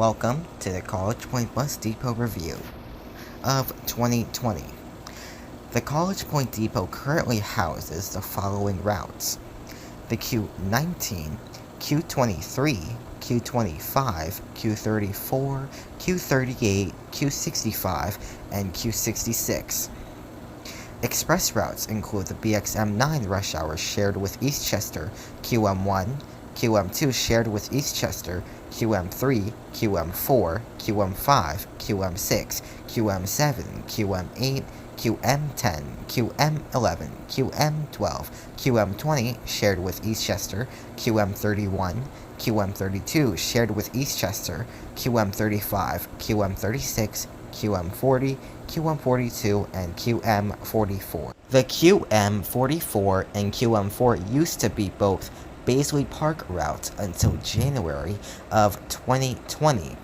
Welcome to the College Point Bus Depot review of 2020. The College Point Depot currently houses the following routes: the Q19, Q23, Q25, Q34, Q38, Q65, and Q66. Express routes include the BXM9 rush hour shared with Eastchester, QM1, QM2 shared with Eastchester, QM3, QM4, QM5, QM6, QM7, QM8, QM10, QM11, QM12, QM20 shared with Eastchester, QM31, QM32 shared with Eastchester, QM35, QM36, QM40, QM42, and QM44. The QM44 and QM4 used to be both Baisley Park routes until January of 2020,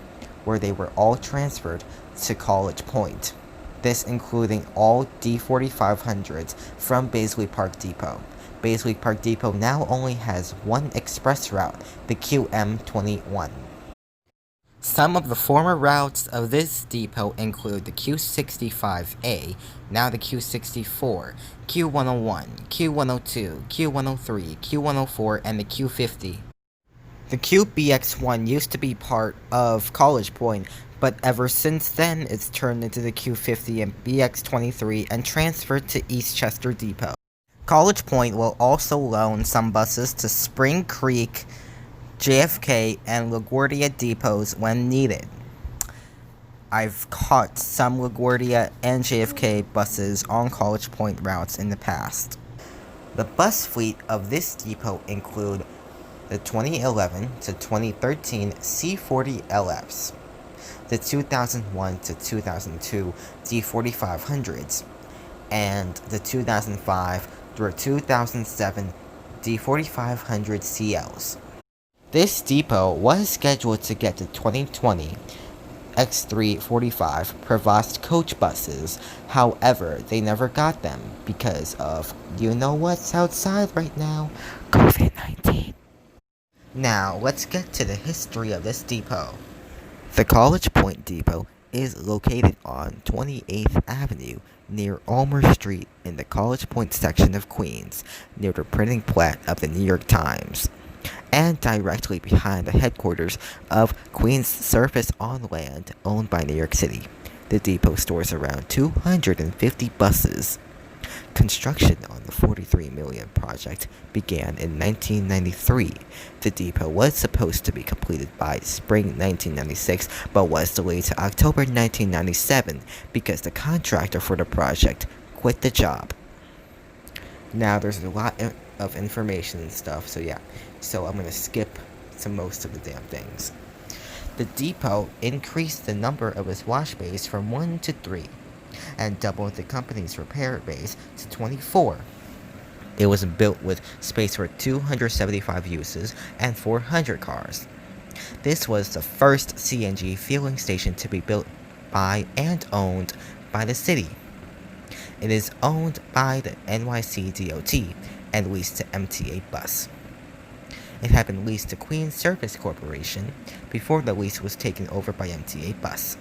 where they were all transferred to College Point. This including all D4500s from Baisley Park Depot. Baisley Park Depot now only has one express route, the QM21. Some of the former routes of this depot include the Q65A, now the Q64, Q101, Q102, Q103, Q104, and the Q50. The QBX1 used to be part of College Point, but ever since then it's turned into the Q50 and BX23 and transferred to Eastchester Depot. College Point will also loan some buses to Spring Creek, JFK, and LaGuardia depots when needed. I've caught some LaGuardia and JFK buses on College Point routes in the past. The bus fleet of this depot include the 2011 to 2013 C40 LFs, the 2001 to 2002 D4500s, and the 2005 through 2007 D4500 CLs. This depot was scheduled to get the 2020 X345 Prevost coach buses, however, they never got them because of, you know what's outside right now, COVID-19. Now, let's get to the history of this depot. The College Point Depot is located on 28th Avenue near Ulmer Street in the College Point section of Queens, near the printing plant of the New York Times, and directly behind the headquarters of Queens Surface on Land, owned by New York City. The depot stores around 250 buses. Construction on the $43 million project began in 1993. The depot was supposed to be completed by spring 1996, but was delayed to October 1997 because the contractor for the project quit the job. Now, there's a lot of information and stuff, so I'm going to skip to most of the damn things. The depot increased the number of its wash bays from 1 to 3, and doubled the company's repair bays to 24. It was built with space for 275 uses and 400 cars. This was the first CNG fueling station to be built by and owned by the city. It is owned by the NYC DOT and leased to MTA Bus. It had been leased to Queens Surface Corporation before the lease was taken over by MTA Bus.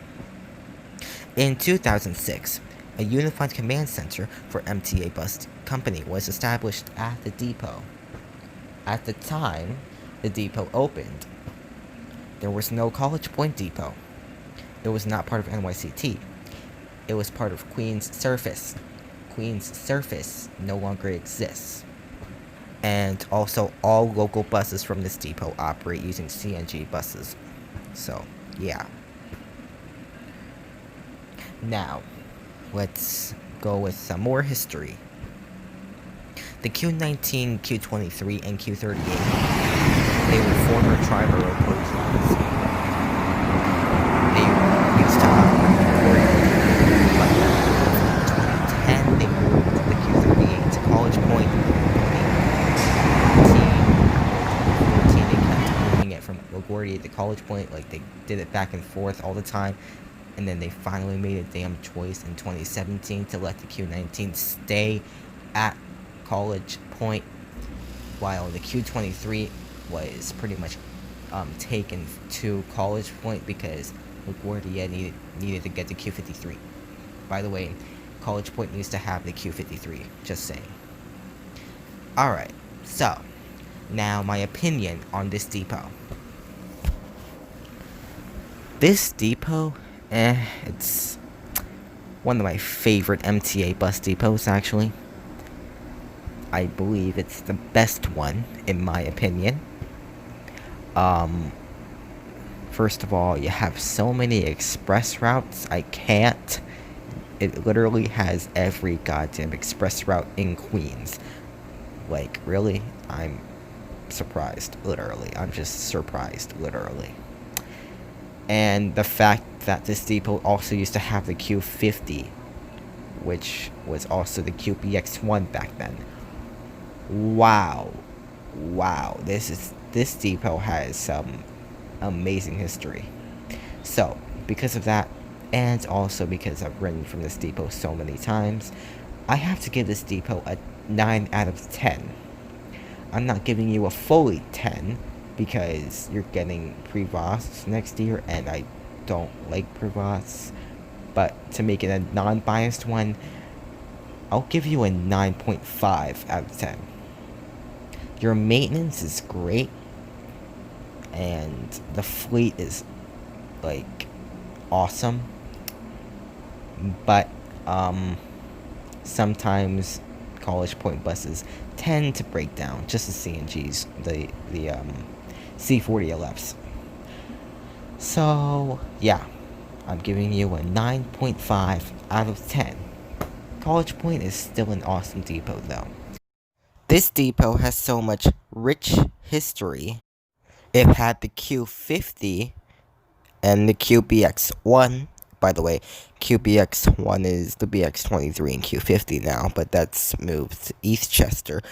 In 2006, a unified command center for MTA Bus Company was established at the depot. At the time the depot opened, there was no College Point Depot. It was not part of NYCT. It was part of Queens Surface. Queens Surface no longer exists. And also, all local buses from this depot operate using CNG buses. So, yeah. Now, let's go with some more history. The Q19, Q23, and Q38, they were former tri-borough coach lines. They used to operate in Orion, but in 2010 they moved the Q38 to College Point. In 2014 they kept moving it from LaGuardia to College Point, like they did it back and forth all the time. And then they finally made a damn choice in 2017 to let the Q19 stay at College Point, while the Q23 was pretty much taken to College Point because LaGuardia needed to get the Q53. By the way, College Point needs to have the Q53. Just saying. Alright, so now my opinion on this depot. This depot, it's one of my favorite MTA bus depots, actually. I believe it's the best one, in my opinion. First of all, you have so many express routes, I can't. It literally has every goddamn express route in Queens. Like, really? I'm surprised, literally. I'm just surprised, literally. And the fact that this depot also used to have the Q50, which was also the QBX1 back then. Wow. Wow. This depot has some amazing history. So, because of that, and also because I've ridden from this depot so many times, I have to give this depot a 9 out of 10. I'm not giving you a fully 10 because you're getting Prevost next year and I don't like Prevost. But to make it a non-biased one, I'll give you a 9.5 out of 10. Your maintenance is great and the fleet is like awesome. But sometimes College Point buses tend to break down, just the CNGs, the C40LFs. So, yeah, I'm giving you a 9.5 out of 10. College Point is still an awesome depot, though. This depot has so much rich history. It had the Q50 and the QBX1. By the way, QBX1 is the BX23 and Q50 now, but that's moved to Eastchester.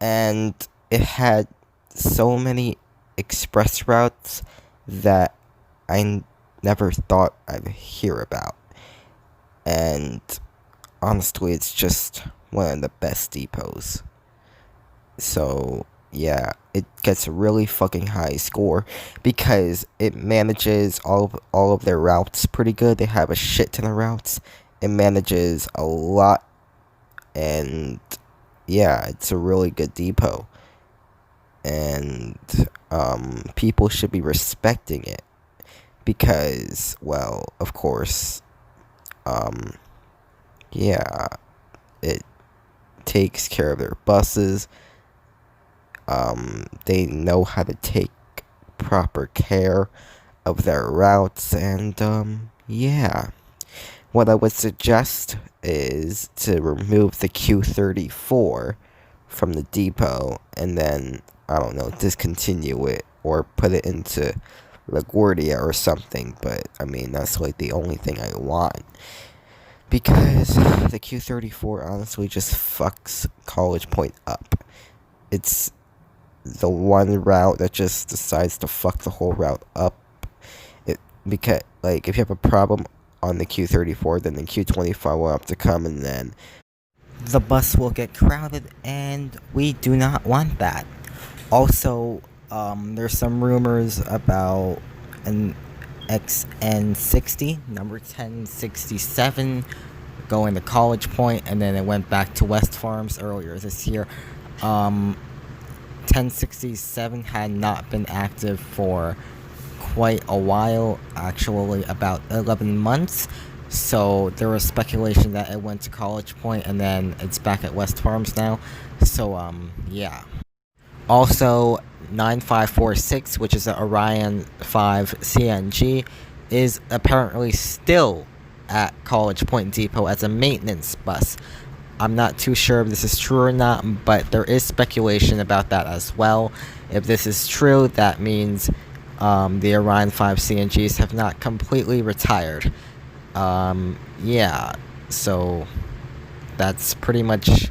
And it had so many express routes that I never thought I'd hear about. And honestly, it's just one of the best depots. So, yeah, it gets a really fucking high score because it manages all of their routes pretty good. They have a shit ton of routes. It manages a lot, and yeah, it's a really good depot. And people should be respecting it because, well, of course, yeah, it takes care of their buses. They know how to take proper care of their routes, and yeah. What I would suggest is to remove the Q34 from the depot and then, I don't know, discontinue it or put it into LaGuardia or something, but I mean, that's like the only thing I want. Because the Q34 honestly just fucks College Point up. It's the one route that just decides to fuck the whole route up. Because, like, if you have a problem on the Q34, then the Q25 will have to come, and then the bus will get crowded, and we do not want that. Also, there's some rumors about an XN60, number 1067, going to College Point, and then it went back to West Farms earlier this year. 1067 had not been active for quite a while, actually about 11 months. So there was speculation that it went to College Point and then it's back at West Farms now. So yeah. Also, 9546, which is an Orion 5 CNG, is apparently still at College Point Depot as a maintenance bus. I'm not too sure if this is true or not, but there is speculation about that as well. If this is true, that means the Orion 5 CNGs have not completely retired. Yeah, so that's pretty much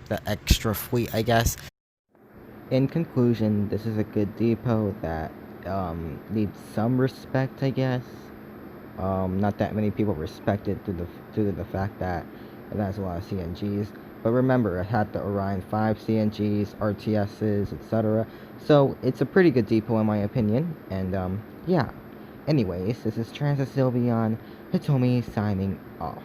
the extra fleet, I guess. In conclusion, this is a good depot that needs some respect, I guess. Not that many people respect it due to the fact that it has a lot of CNGs. But remember, it had the Orion 5 CNGs, RTSs, etc. So it's a pretty good depot in my opinion. And yeah. Anyways, this is TransitSylveonHitomi signing off.